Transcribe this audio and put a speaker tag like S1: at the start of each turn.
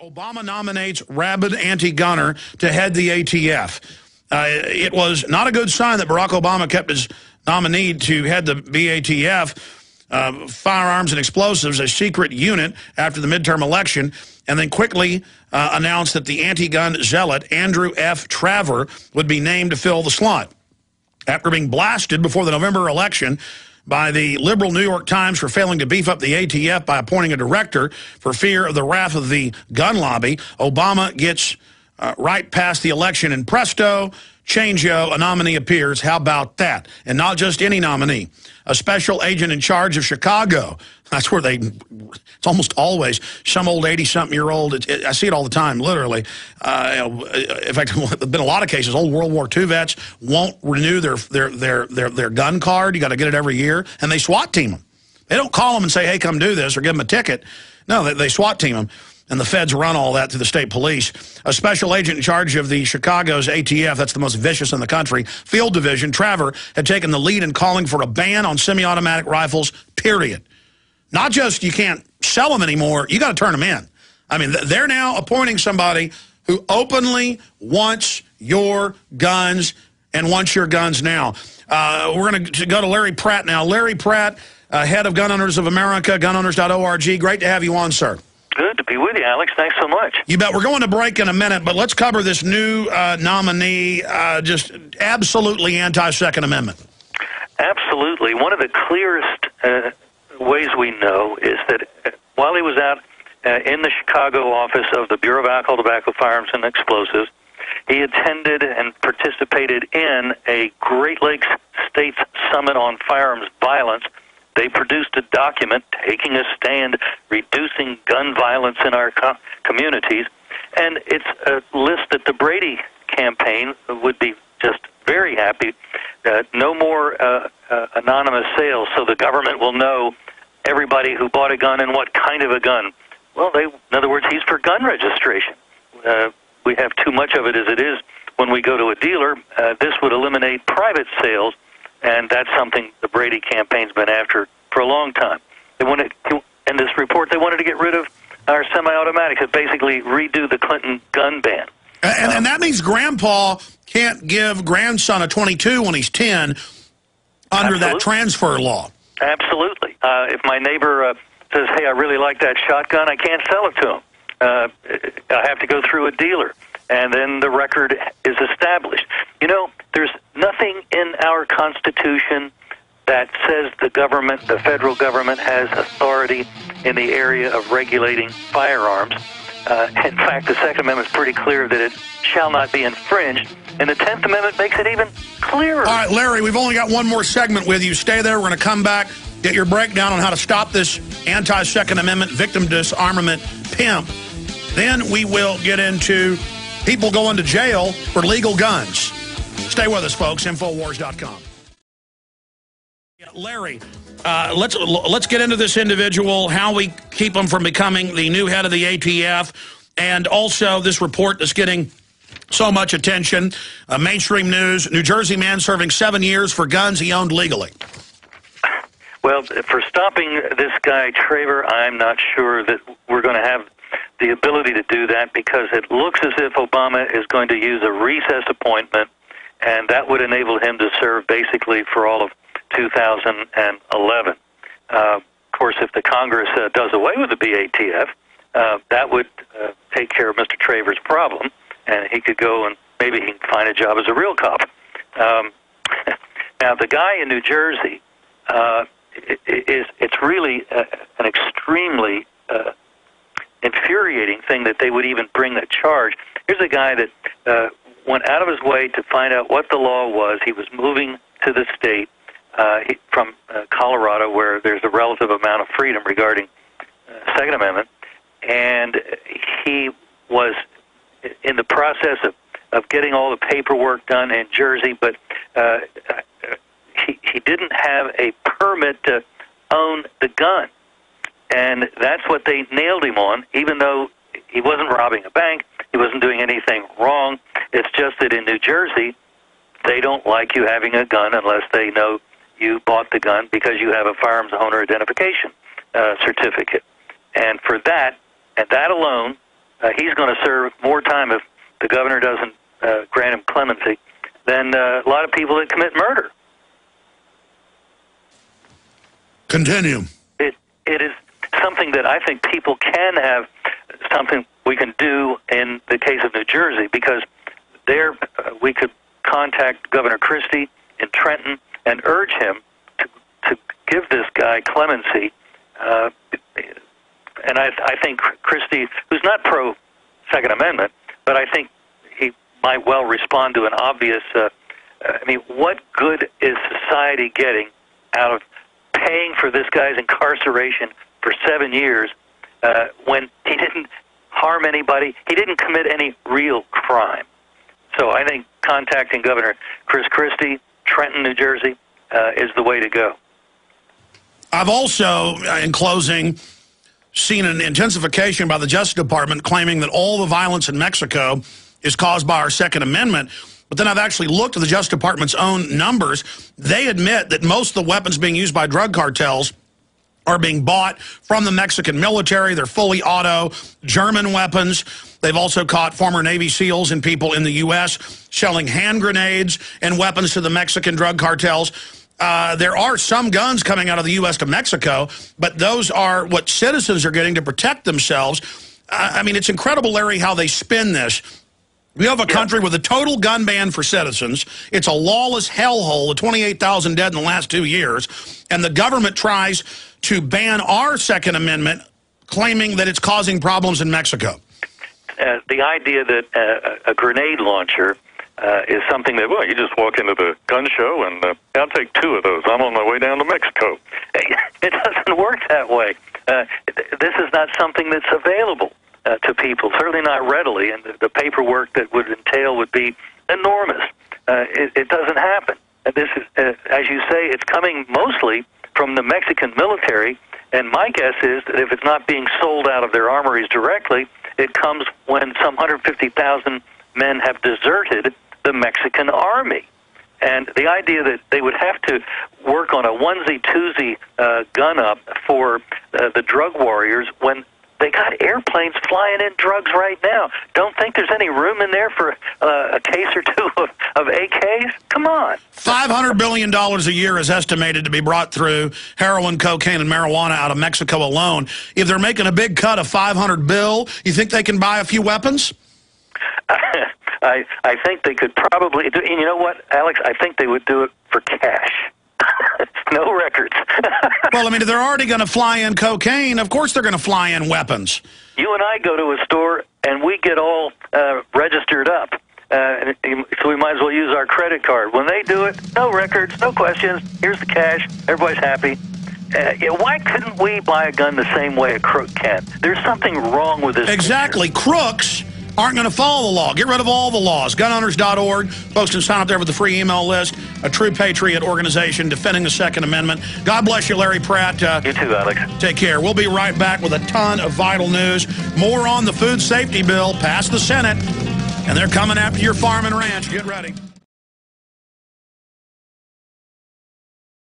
S1: Obama nominates rabid anti-gunner to head the ATF. It was not a good sign that Barack Obama kept his nominee to head the BATF, firearms and explosives, a secret unit after the midterm election, and then quickly announced that the anti-gun zealot, Andrew F. Traver, would be named to fill the slot. After being blasted before the November election by the liberal New York Times for failing to beef up the ATF by appointing a director for fear of the wrath of the gun lobby, Obama gets right past the election, and presto, changeo, a nominee appears. How about that? And not just any nominee, a special agent in charge of Chicago. That's where it's almost always some old 80-something-year-old. I see it all the time, literally. In fact, there have been a lot of cases. Old World War II vets won't renew their gun card. You got to get it every year, and they SWAT team them. They don't call them and say, hey, come do this, or give them a ticket. No, they SWAT team them. And the feds run all that through the state police. A special agent in charge of the Chicago's ATF, that's the most vicious in the country, field division, Traver, had taken the lead in calling for a ban on semi-automatic rifles, period. Not just you can't sell them anymore, you got to turn them in. I mean, they're now appointing somebody who openly wants your guns and wants your guns now. We're going to go to Larry Pratt now. Larry Pratt, head of Gun Owners of America, gunowners.org. Great to have you on, sir.
S2: Good to be with you, Alex. Thanks so much.
S1: You bet. We're going to break in a minute, but let's cover this new nominee, just absolutely anti-Second Amendment.
S2: Absolutely. One of the clearest ways we know is that while he was out in the Chicago office of the Bureau of Alcohol, Tobacco, Firearms, and Explosives, he attended and participated in a Great Lakes States Summit on Firearms Violence. They produced a document taking a stand, reducing gun violence in our communities, and it's a list that the Brady campaign would be just very happy. No more anonymous sales, so the government will know everybody who bought a gun and what kind of a gun. Well, in other words, he's for gun registration. We have too much of it as it is when we go to a dealer. This would eliminate private sales. And that's something the Brady campaign's been after for a long time. They wanted to, in this report, they wanted to get rid of our semi-automatics and basically redo the Clinton gun ban.
S1: And that means grandpa can't give grandson a 22 when he's 10 under that transfer law.
S2: Absolutely. If my neighbor says, hey, I really like that shotgun, I can't sell it to him. I have to go through a dealer. And then the record is established. You know, there's nothing in our Constitution that says the government, the federal government, has authority in the area of regulating firearms. In fact, the Second Amendment is pretty clear that it shall not be infringed, and the 10th Amendment makes it even clearer.
S1: All right, Larry, we've only got one more segment with you. Stay there. We're going to come back, get your breakdown on how to stop this anti-Second Amendment victim disarmament pimp. Then we will get into people going to jail for legal guns. Stay with us, folks. Infowars.com. Larry, let's get into this individual, how we keep him from becoming the new head of the ATF, and also this report that's getting so much attention. Mainstream news, New Jersey man serving 7 years for guns he owned legally.
S2: Well, for stopping this guy, Traver, I'm not sure that we're going to have the ability to do that, because it looks as if Obama is going to use a recess appointment, and that would enable him to serve basically for all of 2011. Of course, if the Congress does away with the BATF, that would take care of Mr. Traver's problem, and he could go and maybe he can find a job as a real cop. Now, the guy in New Jersey, it's really an extremely infuriating thing that they would even bring that charge. Here's a guy that went out of his way to find out what the law was. He was moving to the state from Colorado, where there's a relative amount of freedom regarding Second Amendment, and he was in the process of getting all the paperwork done in Jersey, but he didn't have a permit to own the gun. And that's what they nailed him on, even though he wasn't robbing a bank, he wasn't doing anything wrong. It's just that in New Jersey, they don't like you having a gun unless they know you bought the gun because you have a firearms owner identification certificate. And for that, and that alone, he's going to serve more time if the governor doesn't grant him clemency than a lot of people that commit murder.
S1: Continue.
S2: It is something that I think people can have, something we can do in the case of New Jersey, because there we could contact Governor Christie in Trenton and urge him to give this guy clemency. And I think Christie, who's not pro-Second Amendment, but I think he might well respond to an obvious, I mean, what good is society getting out of paying for this guy's incarceration for 7 years when he didn't harm anybody, he didn't commit any real crime? So I think contacting Governor Chris Christie, Trenton, New Jersey, is the way to go.
S1: I've also, in closing, seen an intensification by the Justice Department claiming that all the violence in Mexico is caused by our Second Amendment. But then I've actually looked at the Justice Department's own numbers. They admit that most of the weapons being used by drug cartels are being bought from the Mexican military. They're fully auto German weapons. They've also caught former Navy SEALs and people in the U.S. selling hand grenades and weapons to the Mexican drug cartels. There are some guns coming out of the U.S. to Mexico, but those are what citizens are getting to protect themselves. I mean, it's incredible, Larry, how they spin this. We have a country with a total gun ban for citizens. It's a lawless hellhole, 28,000 dead in the last 2 years. And the government tries to ban our Second Amendment, claiming that it's causing problems in Mexico.
S2: The idea that a grenade launcher is something that, well, you just walk into the gun show and I'll take 2 of those. I'm on my way down to Mexico. It doesn't work that way. This is not something that's available to people, certainly not readily, and the paperwork that would entail would be enormous. It doesn't happen. This is, as you say, it's coming mostly from the Mexican military, and my guess is that if it's not being sold out of their armories directly, it comes when some 150,000 men have deserted the Mexican army. And the idea that they would have to work on a onesie-twosie gun-up for the drug warriors when they got airplanes flying in drugs right now. Don't think there's any room in there for a case or 2 of AKs? Come on.
S1: $500 billion a year is estimated to be brought through heroin, cocaine, and marijuana out of Mexico alone. If they're making a big cut of $500 billion, you think they can buy a few weapons?
S2: I think they could probably do, and you know what, Alex? I think they would do it for cash. No records.
S1: Well, I mean, if they're already going to fly in cocaine, of course they're going to fly in weapons.
S2: You and I go to a store, and we get all registered up. So we might as well use our credit card. When they do it, no records, no questions. Here's the cash. Everybody's happy. Why couldn't we buy a gun the same way a crook can? There's something wrong with this.
S1: Exactly. Picture. Crooks aren't going to follow the law. Get rid of all the laws. Gunowners.org. Folks can sign up there with the free email list. A true patriot organization defending the Second Amendment. God bless you, Larry Pratt.
S2: You too, Alex.
S1: Take care. We'll be right back with a ton of vital news. More on the food safety bill. Passed the Senate. And they're coming after your farm and ranch. Get ready.